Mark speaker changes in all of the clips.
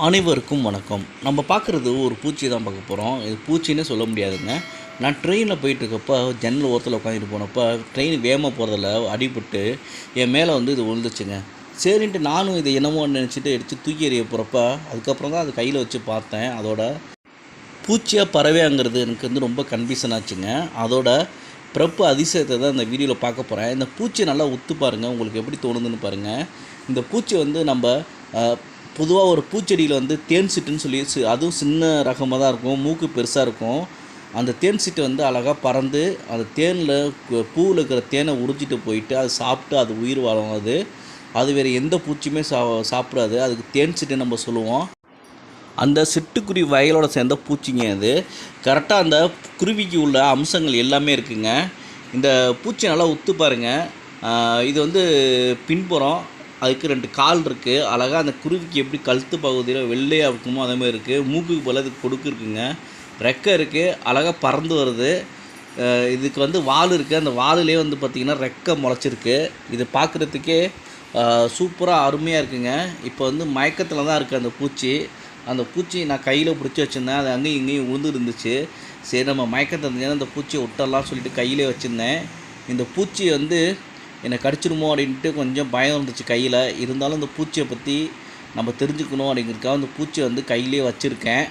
Speaker 1: அனைவருக்கும் வணக்கம். நம்ம பார்க்குறது ஒரு பூச்சி தான் பார்க்க போகிறோம். இது பூச்சின்னே சொல்ல முடியாதுங்க. நான் ட்ரெயினில் போயிட்டுருக்கப்போ ஜன்னல் ஓரத்தில் உட்காந்துட்டு போனப்போ ட்ரெயின் வேகமாக போகிறதில்ல அடிபட்டு என் மேலே வந்து இது விழுந்துச்சுங்க. சரின்ட்டு நானும் இதை என்னமோ நினச்சிட்டு எடுத்து தூக்கி எறிய போகிறப்ப அதுக்கப்புறம் தான் அது கையில் வச்சு பார்த்தேன். அதோட பூச்சியாக பறவைங்கிறது எனக்கு வந்து ரொம்ப கன்ஃபியூஷன் ஆச்சுங்க. அதோட பிறப்பு அதிசயத்தை தான் இந்த வீடியோவில் பார்க்க போகிறேன். இந்த பூச்சியை நல்லா உத்து பாருங்கள், உங்களுக்கு எப்படி தோணுதுன்னு பாருங்கள். இந்த பூச்சி வந்து நம்ம பொதுவாக ஒரு பூச்செடியில் வந்து தேன் சிட்டுன்னு சொல்லி அதுவும் சின்ன ரகமாக தான் இருக்கும், மூக்கு பெருசாக இருக்கும். அந்த தேன் சிட்டு வந்து அழகாக பறந்து அந்த தேனில் பூவில் இருக்கிற தேனை உறிஞ்சிட்டு போயிட்டு அது சாப்பிட்டு அது உயிர் வாழும். அது வேறு எந்த பூச்சியுமே சாப்பிடாது. அதுக்கு தேன் சிட்டுன்னு நம்ம சொல்லுவோம். அந்த சிட்டுக்குருவி வகைகளோட சேர்ந்த பூச்சிங்க அது. கரெக்டாக அந்த குருவிக்கு உள்ள அம்சங்கள் எல்லாமே இருக்குங்க. இந்த பூச்சி நல்லா உத்து பாருங்கள். இது வந்து பின்புறம் அதுக்கு 2 கால் இருக்குது. அழகாக அந்த குருவிக்கு எப்படி கழுத்து பகுதியில் வெள்ளையாக இருக்குமோ அதேமாதிரி இருக்குது. மூக்குக்கு போல் அதுக்கு கொடுக்கு இருக்குங்க. ரெக்கை இருக்குது, அழகாக பறந்து வருது. இதுக்கு வந்து வால் இருக்குது. அந்த வாலிலே வந்து பார்த்திங்கன்னா ரெக்கை முளைச்சிருக்கு. இது பார்க்குறதுக்கே சூப்பராக அருமையாக இருக்குங்க. இப்போ வந்து மயக்கத்தில் தான் இருக்குது அந்த பூச்சி. அந்த பூச்சி நான் கையில் பிடிச்சி வச்சுருந்தேன். அது அங்கேயும் இங்கேயும் உழுந்து இருந்துச்சு. சரி நம்ம மயக்கத்தை இருந்துச்சுன்னா இந்த பூச்சியை விட்டலாம் சொல்லிட்டு கையிலே வச்சுருந்தேன். இந்த பூச்சி வந்து என்னை கடிச்சிடுமோ அப்படின்ட்டு கொஞ்சம் பயம் இருந்துச்சு கையில். இருந்தாலும் இந்த பூச்சியை பற்றி நம்ம தெரிஞ்சுக்கணும் அப்படிங்கிறதுக்காக அந்த பூச்சியை வந்து கையிலே வச்சுருக்கேன்.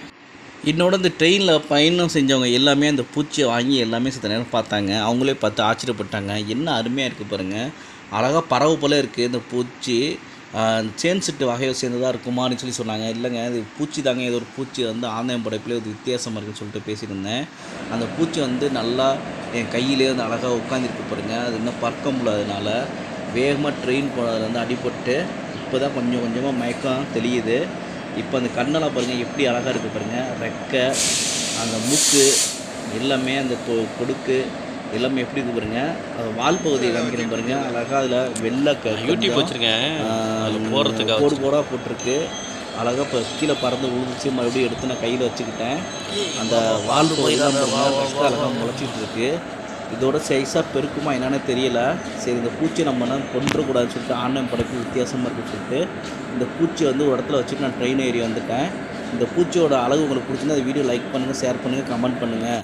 Speaker 1: என்னோட இந்த ட்ரெயினில் பயணம் செஞ்சவங்க எல்லாமே அந்த பூச்சியை வாங்கி எல்லாமே சித்த நேரம் பார்த்தாங்க. அவங்களே பார்த்து ஆச்சரியப்பட்டாங்க. என்ன அருமையாக இருக்குது பாருங்கள், அழகாக பறவை போல் இருக்குது இந்த பூச்சி. சேன் சிட்டு வகையை சேர்ந்ததாக இருக்குமான்னு சொல்லி சொன்னாங்க. இல்லைங்க, இது பூச்சி தாங்க, ஏதோ ஒரு பூச்சி வந்து ஆதாயம் படைப்பில் இது வித்தியாசமாக இருக்குன்னு சொல்லிட்டு பேசியிருந்தேன். அந்த பூச்சி வந்து நல்லா என் கையிலே வந்து அழகாக உட்காந்துருக்கு பாருங்கள். அது இன்னும் பறக்க முடியாததுனால வேகமாக ட்ரெயின் போனதில் வந்து அடிபட்டு இப்போ தான் கொஞ்சம் கொஞ்சமாக மயக்கம் தெரியுது. இப்போ அந்த கண்ணெல்லாம் பாருங்கள் எப்படி அழகாக இருக்குது பாருங்கள். ரெக்கை, அந்த மூக்கு எல்லாமே, அந்த கொடுக்கு எல்லாமே எப்படி இருக்குது பாருங்கள். அது வால் பகுதியை காமிக்கிறேன் பாருங்கள். அழகாக அதில் வெள்ளை
Speaker 2: யூடியூப் வச்சுருக்கேன், போடுறதுக்கு
Speaker 1: கோடு கோடாக போட்டிருக்கு. அழகாக இப்போ கீழே பறந்து விழுந்துச்சு. மறுபடியும் எடுத்து நான் கையில் வச்சுக்கிட்டேன். அந்த வால் பகுதியெல்லாம் ரெக்கை அழகாக முளைச்சிட்டு இருக்கு. இதோட சைஸாக பெருக்குமா என்னன்னு தெரியல. சரி, இந்த பூச்சியை நம்ம கொண்டுக்கூடாதுன்னு சொல்லிட்டு ஆன்லைன் படைப்பு வித்தியாசமாக இருக்குன்னு சொல்லிட்டு இந்த பூச்சியை வந்து ஒரு இடத்துல வச்சுட்டு நான் ட்ரெயின் ஏறி வந்துட்டேன். இந்த பூச்சியோட அழகு உங்களுக்கு பிடிச்சிருந்தா அந்த வீடியோ லைக் பண்ணுங்கள், ஷேர் பண்ணுங்கள், கமெண்ட் பண்ணுங்கள்.